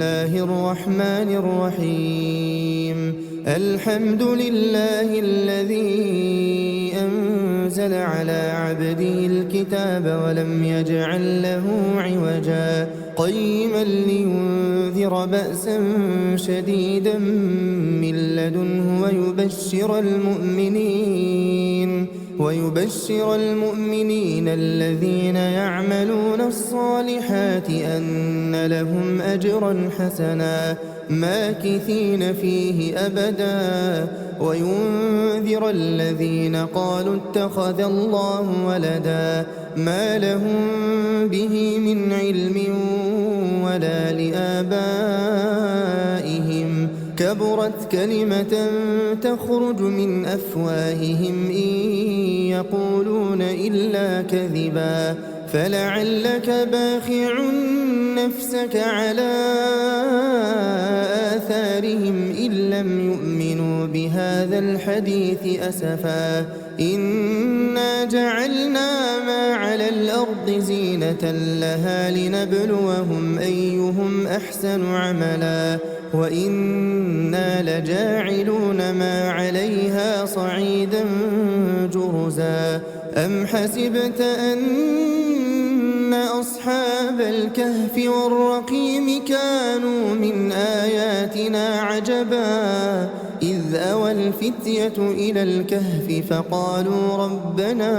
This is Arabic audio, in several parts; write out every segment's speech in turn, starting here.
الله الرحمن الرحيم الحمد لله الذي أنزل على عبده الكتاب ولم يجعل له عوجا قيما لينذر بأسا شديدا من لدنه ويبشر المؤمنين الذين يعملون الصالحات أن لهم أجرا حسنا ماكثين فيه أبدا وينذر الذين قالوا اتخذ الله ولدا ما لهم به من علم ولا لآبائهم كبرت كلمة تخرج من أفواههم إن يقولون إلا كذبا فلعلك باخع نفسك على آثارهم إن لم يؤمنوا بهذا الحديث أسفا إنا جعلنا ما على الأرض زينة لها لنبلوهم أيهم أحسن عملا وإنا لجاعلون ما عليها صعيدا جرزا أم حسبت أن أصحاب الكهف والرقيم كانوا من آياتنا عجبا إذ أوى الفتية إلى الكهف فقالوا ربنا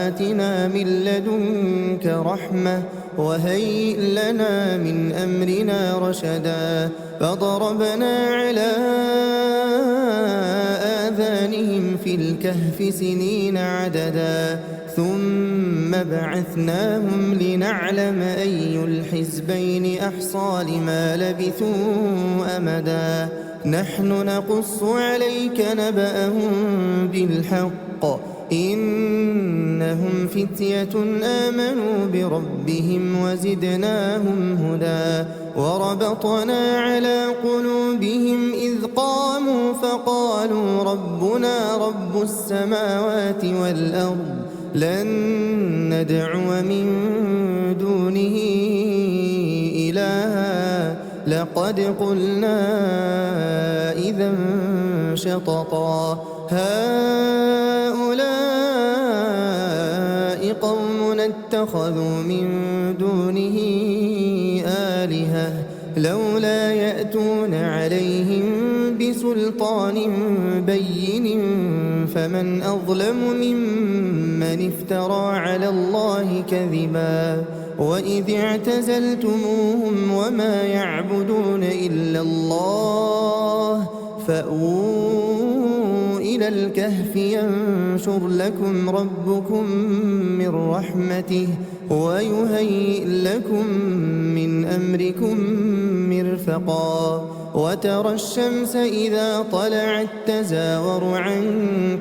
آتنا من لدنك رحمة وهيئ لنا من أمرنا رشدا فضربنا على آذانهم في الكهف سنين عددا ثم بعثناهم لنعلم أي الحزبين أحصى لما لبثوا أمدا نحن نقص عليك نبأهم بالحق إنهم فتية آمنوا بربهم وزدناهم هدى وربطنا على قلوبهم إذ قاموا فقالوا ربنا رب السماوات والأرض لن ندعو من دونه إلها لقد قلنا إذا شططا هؤلاء قوم اتخذوا من دونه آلهة لولا يأتون عليهم بسلطان بين فمن أظلم ممن افترى على الله كذبا وإذ اعتزلتموهم وما يعبدون إلا الله فأووا إلى الكهف ينشر لكم ربكم من رحمته ويهيئ لكم من أمركم مرفقا وترى الشمس إذا طلعت تزاور عن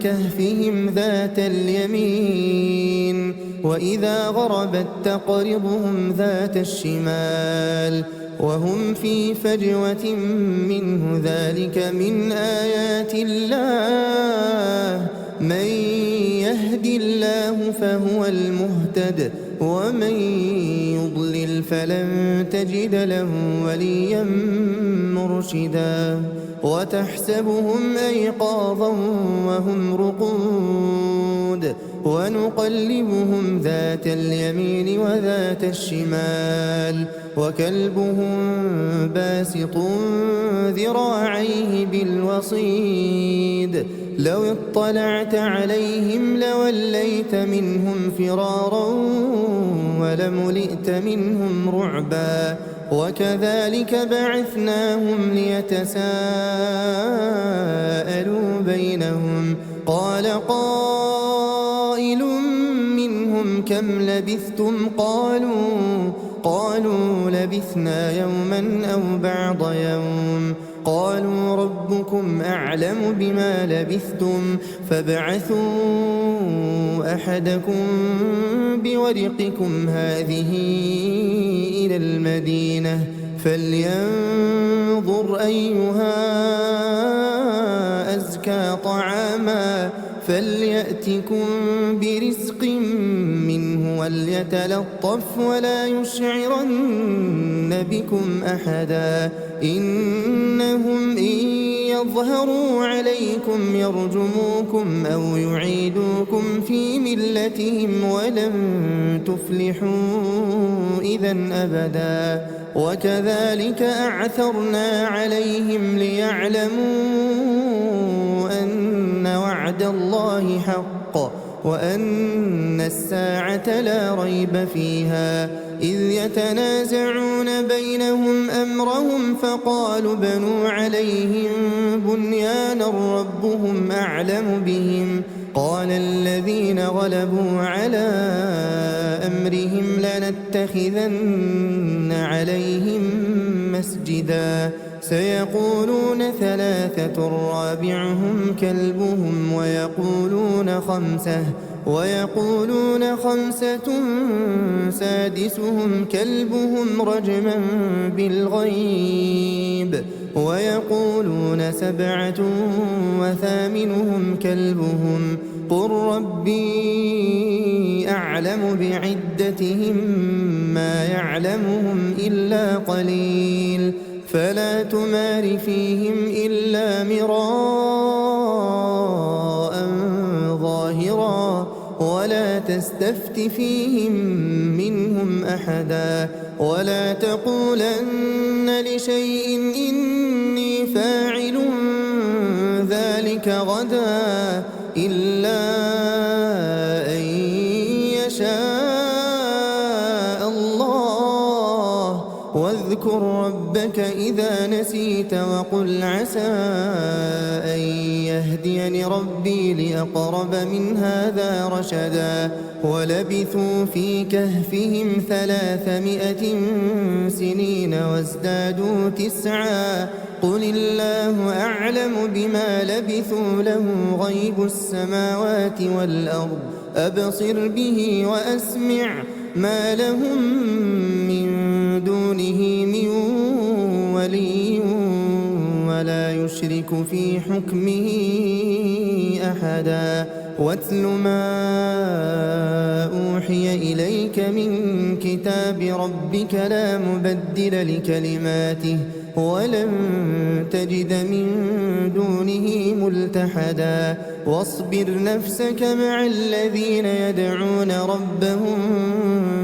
كهفهم ذات اليمين وإذا غربت تقرضهم ذات الشمال وهم في فجوة منه ذلك من آيات الله من يهد الله فهو المهتد ومن يضلل فلن تجد له وليا مرشدا وتحسبهم أيقاظا وهم رقود ونقلبهم ذات اليمين وذات الشمال وكلبهم باسط ذراعيه بالوصيد لو اطلعت عليهم لوليت منهم فرارا ولملئت منهم رعبا وكذلك بعثناهم ليتساءلوا بينهم قال قائل منهم كم لبثتم قالوا لبثنا يوما أو بعض يوم قالوا ربكم أعلم بما لبثتم فابعثوا أحدكم بورقكم هذه إلى المدينة فلينظر أيها أزكى طعاما فليأتكم برزق منه وليتلطف ولا يشعرن بكم أحدا إنهم إن يظهروا عليكم يرجموكم أو يعيدوكم في ملتهم ولن تفلحوا إذا أبدا وكذلك أعثرنا عليهم ليعلموا أن وعد الله حق وأن الساعة لا ريب فيها إذ يتنازعون بينهم أمرهم فقالوا بنوا عليهم بنيانا ربهم أعلم بهم قال الذين غلبوا على أمرهم لنتخذن عليهم مسجدا سيقولون ثلاثة رابعهم كلبهم ويقولون خمسة سادسهم كلبهم رجما بالغيب ويقولون سبعة وثامنهم كلبهم قل ربي أعلم بعدتهم ما يعلمهم إلا قليل فلا تمار فيهم إلا مراء ظاهرا ولا تستفت فيهم منهم أحدا ولا تقولن لشيء إني فاعل ذلك غدا إلا أن يشاء الله واذكر ربك إذا نسيت وقل عسى أن يهديني ربي لأقرب من هذا رشدا ولبثوا في كهفهم 300 سنين وازدادوا 9 قل الله أعلم بما لبثوا له غيب السماوات والأرض أبصر به وأسمع ما لهم من دونه من ولي ولا يشرك في حكمه أحدا واتل ما أوحي إليك من كتاب ربك لا مبدل لكلماته ولن تجد من دونه ملتحدا واصبر نفسك مع الذين يدعون ربهم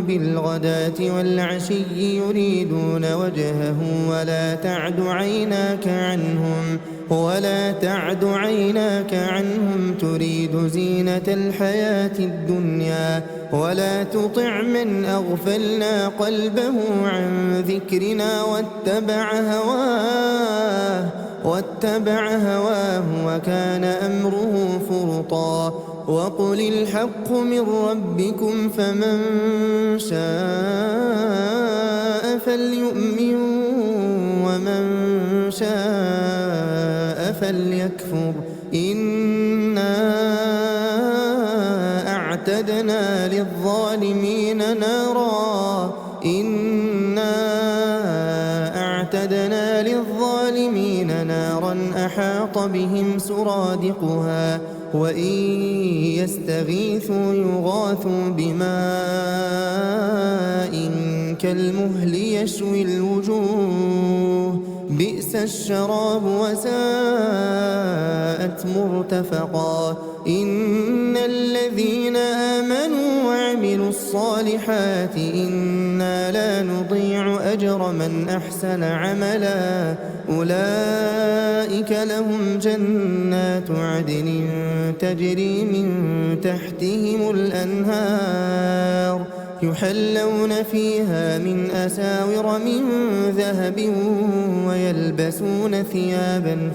بالغداة والعشي يريدون وجهه ولا تعد عيناك عنهم تريد زينة الحياة الدنيا ولا تطع من أغفلنا قلبه عن ذكرنا واتبع هواه وكان أمره فرطا وقل الحق من ربكم فمن شاء فليؤمن ومن شاء فليكفر إنا أعتدنا للظالمين نارا أحاط بهم سرادقها وإن يستغيثوا يغاثوا بماء كالمهل يشوي الوجوه بئس الشراب وساءت مرتفقا إن الذين آمنوا وعملوا الصالحات إنا لا نضيع أجر من أحسن عملا أولئك لهم جنات عدن تجري من تحتهم الأنهار يحلون فيها من أساور من ذهب ويلبسون ثيابا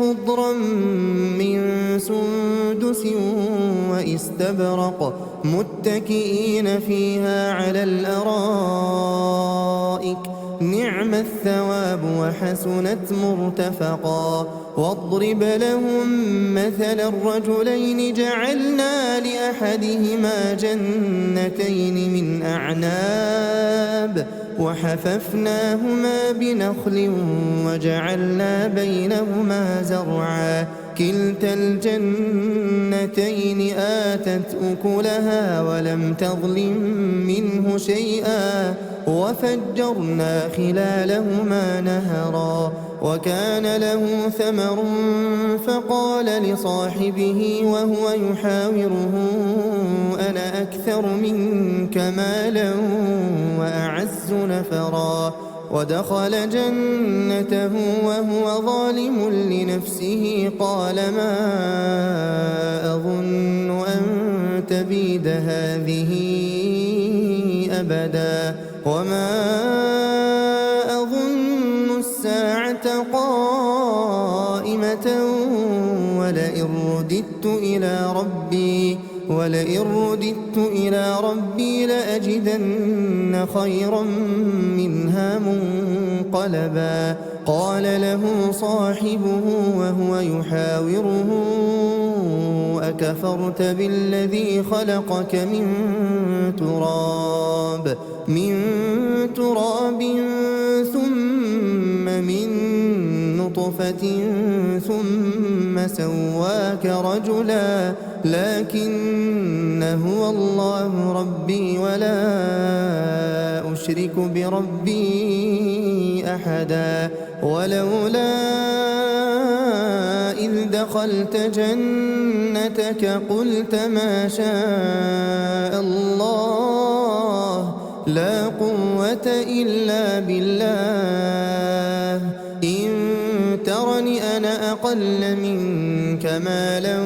خضرا من سندس واستبرق متكئين فيها على الأرائك نعم الثواب وحسنت مرتفقا واضرب لهم مثل الرجلين جعلنا لأحدهما جنتين من أعناب وحففناهما بنخل وجعلنا بينهما زرعا كلتا الجنتين آتت أكلها ولم تظلم منه شيئا وفجرنا خلالهما نهرا وكان له ثمر فقال لصاحبه وهو يحاوره أنا أكثر منك مالا وأعز نفرا ودخل جنته وهو ظالم لنفسه قال ما أظن أن تبيد هذه أبدا وما أظن الساعة قائمة ولئن رددت إلى ربي لأجدن خيرا منها منقلبا قال له صاحبه وهو يحاوره أكفرت بالذي خلقك من تراب ثم من نطفة ثم سواك رجلا لكن هو الله ربي ولا أشرك بربي أحدا ولولا إذ دخلت جنتك قلت ما شاء الله لا قوة إلا بالله إن ترني أنا أقل منك مالا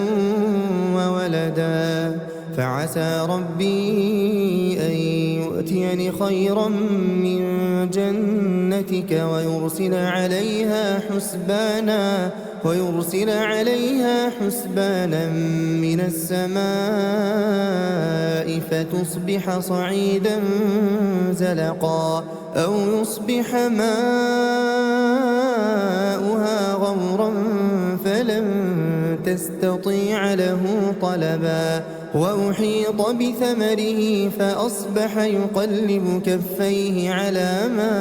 وولدا فعسى ربي أن يؤتيني خيرا من جنتك ويرسل عليها حسبانا من السماء فتصبح صعيدا زلقا أو يصبح ماؤها غورا فلن تستطيع له طلبا وأحيط بثمره فأصبح يقلب كفيه على ما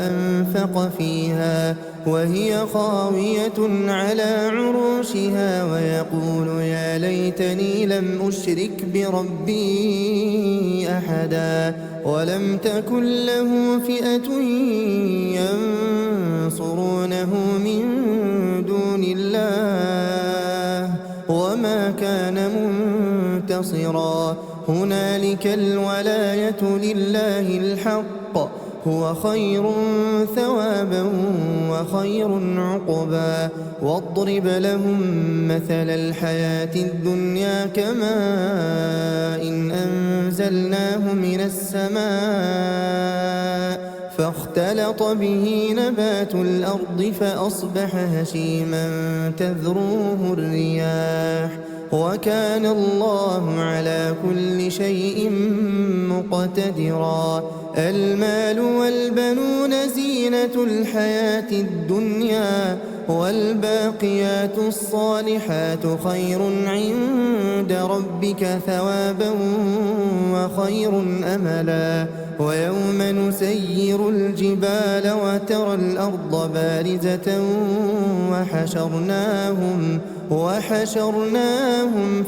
أنفق فيها وهي خاوية على عروشها ويقول يا ليتني لم أشرك بربي أحدا ولم تكن له فئة ينصرونه من دون الله وما كان منتصرا هنالك الولاية لله الحق هو خير ثوابا وخير عقبا واضرب لهم مثل الحياة الدنيا كماء إن أنزلناه من السماء فاختلط به نبات الأرض فأصبح هشيما تذروه الرياح وكان الله على كل شيء مقتدرا المال والبنون زينة الحياة الدنيا والباقيات الصالحات خير عند ربك ثوابا وخير أملا ويوم نسير الجبال وترى الأرض بارزة وحشرناهم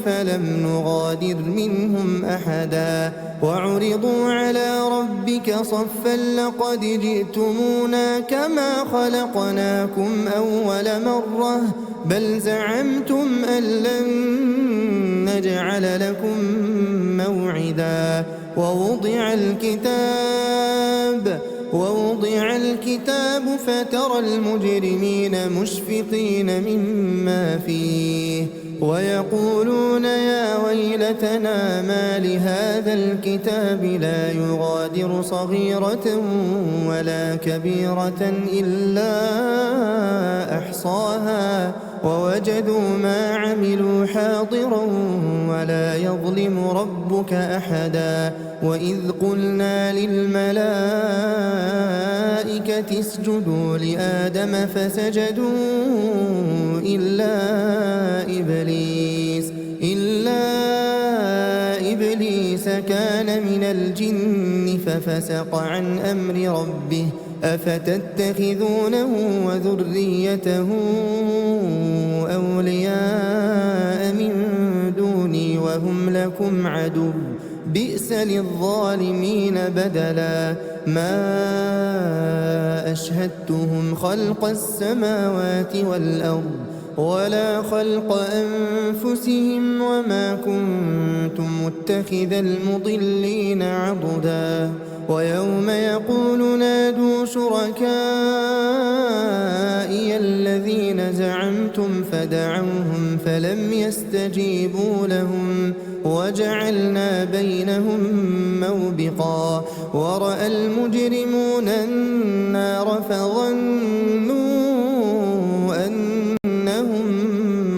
فلم نغادر منهم أحدا وعرضوا على ربك صفا لقد جئتمونا كما خلقناكم أول مرة بل زعمتم أن لن نجعل لكم موعدا ووضع الكتاب فترى المجرمين مشفقين مما فيه ويقولون يا ويلتنا ما لهذا الكتاب لا يغادر صغيرة ولا كبيرة إلا أحصاها ووجدوا ما عملوا حاضرا ولا يظلم ربك أحدا وإذ قلنا للملائكة اسجدوا لآدم فسجدوا إلا إبليس كان من الجن ففسق عن أمر ربه أفتتخذونه وذريته أولياء من دوني وهم لكم عدو بئس للظالمين بدلا ما أشهدتهم خلق السماوات والأرض ولا خلق أنفسهم وما كنت متخذ المضلين عضدا ويوم يقول نادوا شركائي الذين زعمتم فدعوهم فلم يستجيبوا لهم وجعلنا بينهم موبقا ورأى المجرمون النار فظنوا أنهم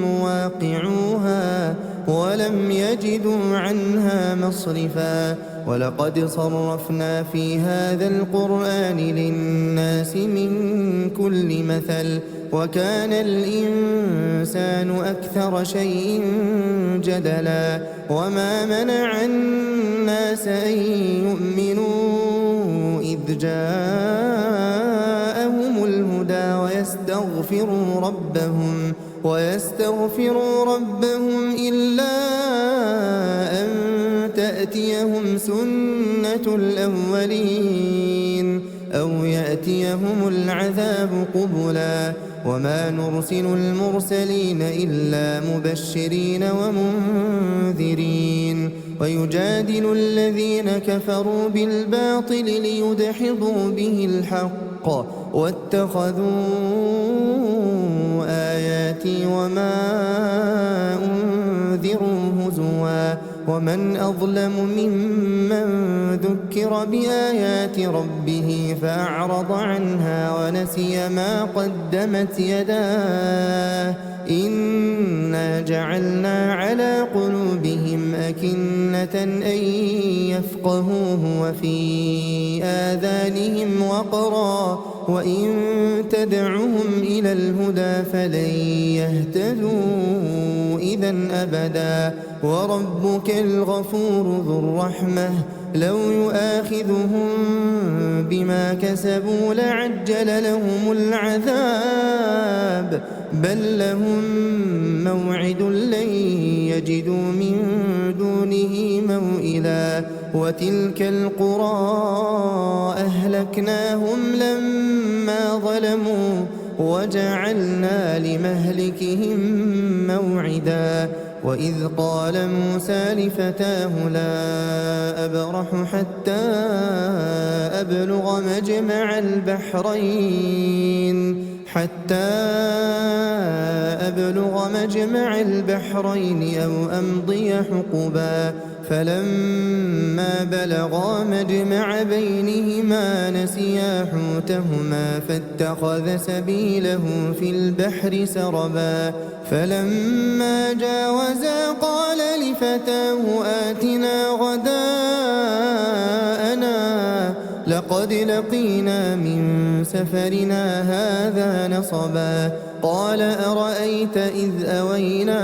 مواقعوها ولم يجدوا عنها مصرفا ولقد صرفنا في هذا القرآن للناس من كل مثل وكان الإنسان أكثر شيء جدلا وما منع الناس أن يؤمنوا إذ جاءهم الهدى ويستغفروا ربهم إلا أن تأتيهم سنة الأولين أو يأتيهم العذاب قبلا وما نرسل المرسلين إلا مبشرين ومنذرين ويجادل الذين كفروا بالباطل ليدحضوا به الحق واتخذوا آياتي وما أنذروا هزوا ومن أظلم ممن ذكر بآيات ربه فأعرض عنها ونسي ما قدمت يداه إنا جعلنا على قلوبهم أكنة أن يفقهوه وفي آذانهم وقرا وإن تدعهم إلى الهدى فلن يهتدوا إذا أبدا وربك الغفور ذو الرحمة لو يؤاخذهم بما كسبوا لعجل لهم العذاب بل لهم موعد لن يجدوا من دونه موئلا وتلك القرى أهلكناهم لما ظلموا وجعلنا لمهلكهم موعدا وإذ قال موسى لفتاه لا أبرح حتى أبلغ مجمع البحرين أو أمضي حقبا فلما بلغا مجمع بينهما نسيا حوتهما فاتخذ سبيله في البحر سربا فلما جاوزا قال لفتاه آتنا غداءنا لقد لقينا من سفرنا هذا نصبا قال أرأيت إذ أوينا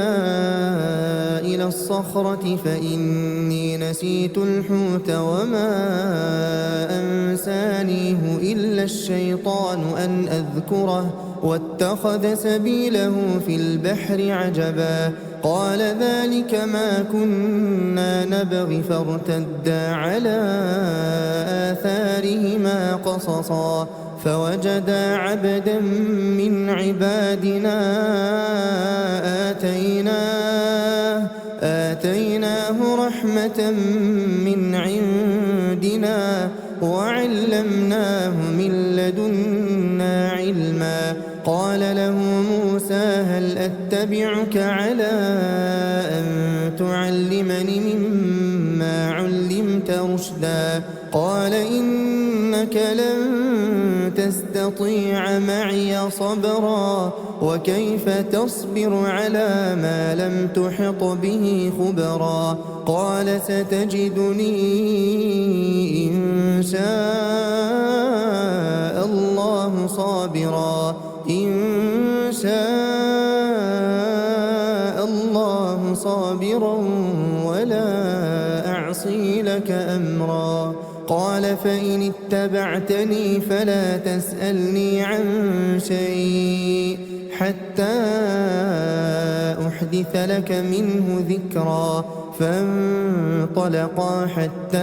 إلى الصخرة فإني نسيت الحوت وما أنسانيه إلا الشيطان أن أذكره واتخذ سبيله في البحر عجبا قال ذلك ما كنا نبغي فارتدا على آثارهما قصصا فوجدا عبدا من عبادنا آتيناه رحمة من عندنا وعلمناه من لدنا علما قال له موسى هل أتبعك على أن تعلمني مما علمت رشدا قال إنك لن تستطيع معي صبرا وكيف تصبر على ما لم تحط به خبرا قال ستجدني إن شاء الله صابرا ولا أعصي لك أمرا قال فإن اتبعتني فلا تسألني عن شيء حتى أحدث لك منه ذكرا. فانطلقا حتى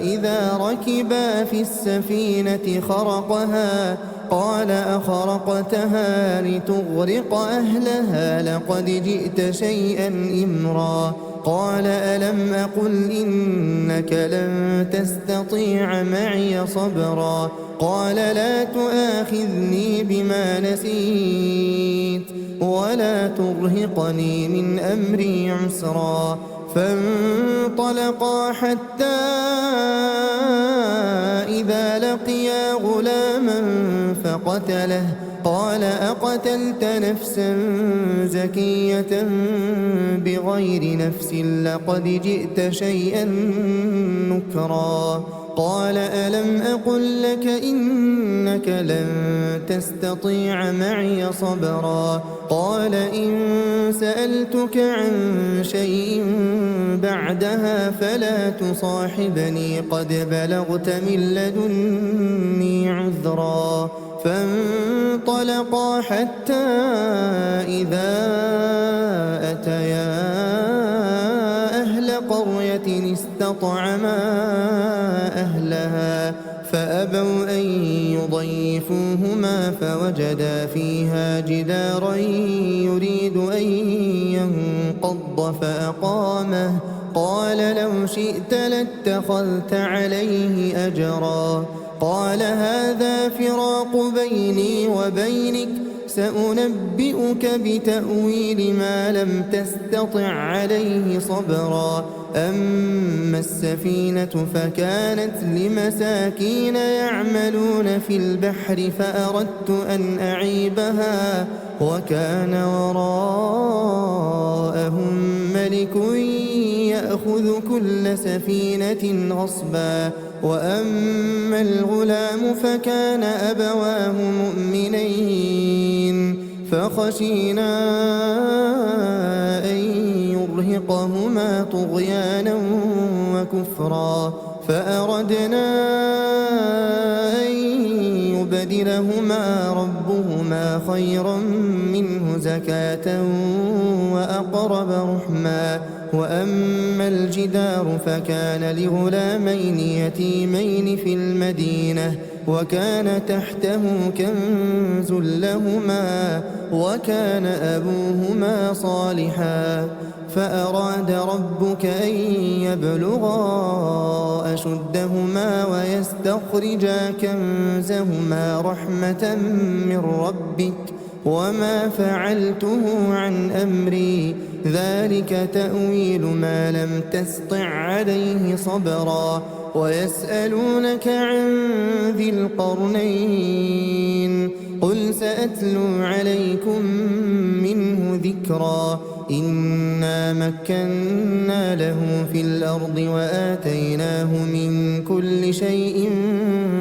إذا ركبا في السفينة خرقها قال أخرقتها لتغرق أهلها لقد جئت شيئا إمرا. قال ألم أقل إنك لن تستطيع معي صبرا. قال لا تؤاخذني بما نسيت ولا ترهقني من أمري عسرا. فانطلقا حتى إذا لقيا غلاما فقتله قال أقتلت نفسا زكية بغير نفس لقد جئت شيئا نكرا. قال ألم أقل لك إنك لن تستطيع معي صبرا. قال إن سألتك عن شيء بعدها فلا تصاحبني قد بلغت من لدني عذرا. فانطلقا حتى إذا أتيا أهل قرية استطعما أهلها فأبوا أن يضيفوهما فوجدا فيها جدارا يريد أن ينقض فأقامه. قال لو شئت لاتخذت عليه أجرا. قال هذا فراق بيني وبينك سأنبئك بتأويل ما لم تستطع عليه صبرا. أما السفينة فكانت لمساكين يعملون في البحر فأردت أن أعيبها وكان وراءهم ملك يأخذ كل سفينة غصبا. وأما الغلام فكان أبواه مؤمنين فخشينا أن يرهقهما طغيانا وكفرا فأردنا أن يبدلهما ربهما خيرا منه زكاة وأقرب رحما. وأما الجدار فكان لغلامين يتيمين في المدينة وكان تحته كنز لهما وكان أبوهما صالحا. فأراد ربك أن يبلغا أشدهما ويستخرجا كنزهما رحمة من ربك وما فعلته عن أمري ذلك تأويل ما لم تسطع عليه صبرا. ويسألونك عن ذي القرنين قل سأتلو عليكم منه ذكرا. إنا مكنا له في الأرض وآتيناه من كل شيء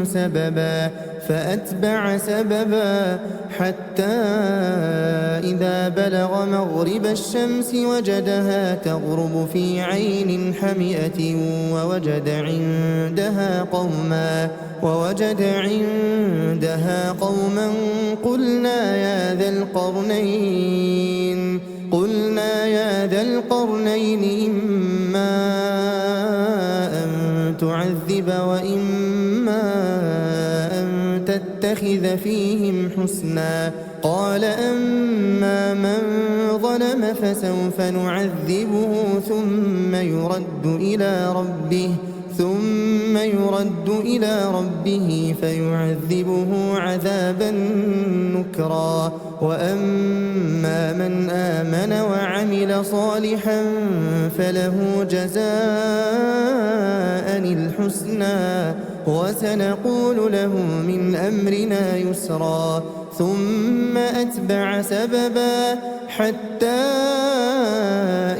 سببا فأتبع سببا حتى إذا بلغ مغرب الشمس وجدها تغرب في عين حمئة ووجد عندها قوما قلنا يا ذا القرنين إما أن تعذب وإما أن تتخذ فيهم حسنا. قال أما من ظلم فسوف نعذبه ثم يرد إلى ربه فيعذبه عذابا نكرا. وأما من آمن وعمل صالحا فله جزاء الحسنى وسنقول له من أمرنا يسرا. ثم أتبع سببا حتى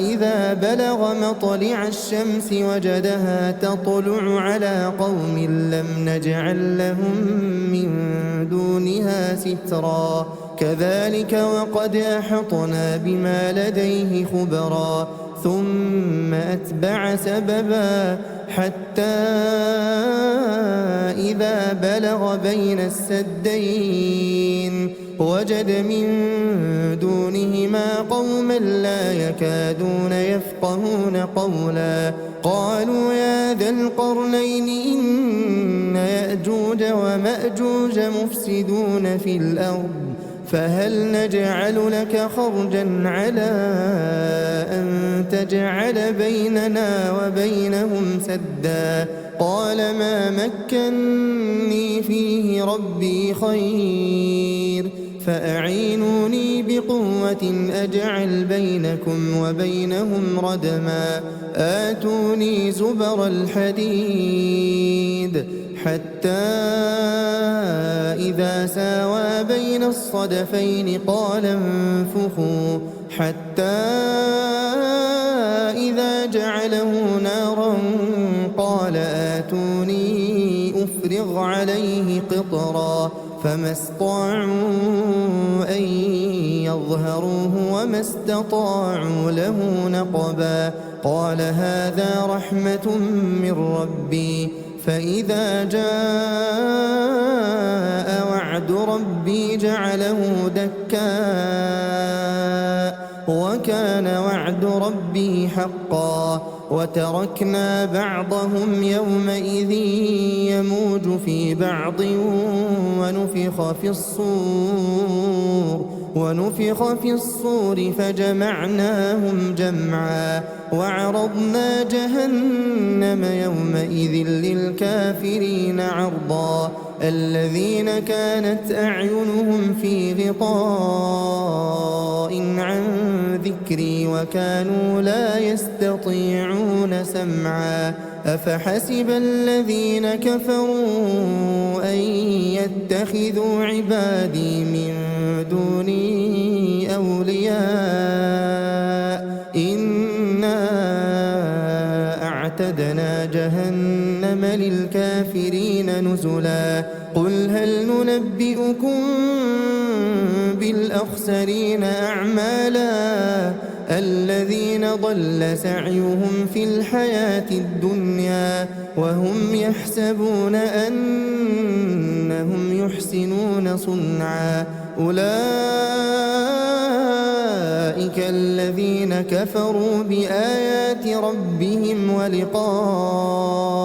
إذا بلغ مطلع الشمس وجدها تطلع على قوم لم نجعل لهم من دونها سترا. كذلك وقد أحطنا بما لديه خبرا. ثم أتبع سببا حتى إذا بلغ بين السدين وجد من دونهما قوما لا يكادون يفقهون قولا قالوا يا ذا القرنين إن يأجوج ومأجوج مفسدون في الأرض فهل نجعل لك خرجا على أن تجعل بيننا وبينهم سدا قال ما مكني فيه ربي خير فأعينوني بقوة أجعل بينكم وبينهم ردما آتوني زبر الحديد حتى إذا ساوى بين الصدفين قال انفخوا حتى إذا جعله نارا قال آتوني أفرغ عليه قطرا فما استطاعوا أن يظهروه وما استطاعوا له نقبا قال هذا رحمة من ربي فإذا جاء وعد ربي جعله دكاء وكان وعد ربي حقا وتركنا بعضهم يومئذ يموج في بعض ونفخ في الصور فجمعناهم جمعا وعرضنا جهنم يومئذ للكافرين عرضا الذين كانت أعينهم في غطاء عن ذكري وكانوا لا يستطيعون سمعا أفحسب الذين كفروا أن يتخذوا عبادي من دوني أولياء إنا أعتدنا جهنم للكافرين نزلا قل هل ننبئكم بالأخسرين أعمالا الذين ضل سعيهم في الحياة الدنيا وهم يحسبون أنهم يحسنون صنعا أولئك الذين كفروا بآيات ربهم ولقائه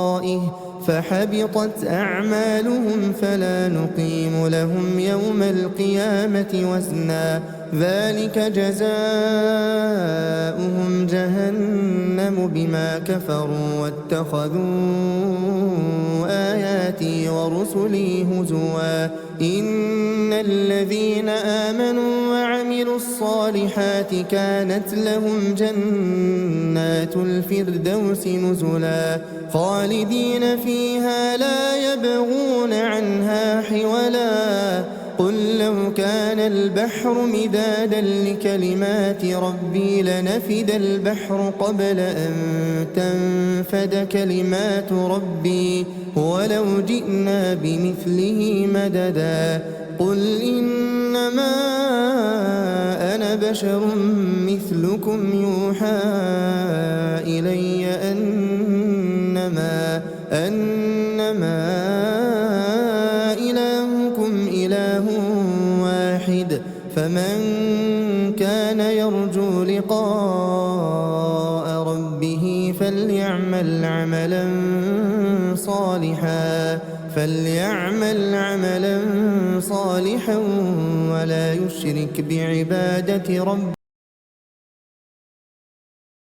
فحبطت أعمالهم فلا نقيم لهم يوم القيامة وزنا ذلك جزاؤهم جهنم بما كفروا واتخذوا آياتي ورسلي هزوا إن الذين آمنوا وعملوا الصالحات كانت لهم جنات الفردوس نزلا خالدين فيها لا يبغون عنها حولا قل لو كان البحر مدادا لكلمات ربي لنفد البحر قبل أن تنفد كلمات ربي ولو جئنا بمثله مددا قل إنما أنا بشر مثلكم يوحى إلي أنما إلهكم إله واحد فمن كان يرجو لقاء ربه فليعمل عملا صالحا ولا يشرك بعبادة ربه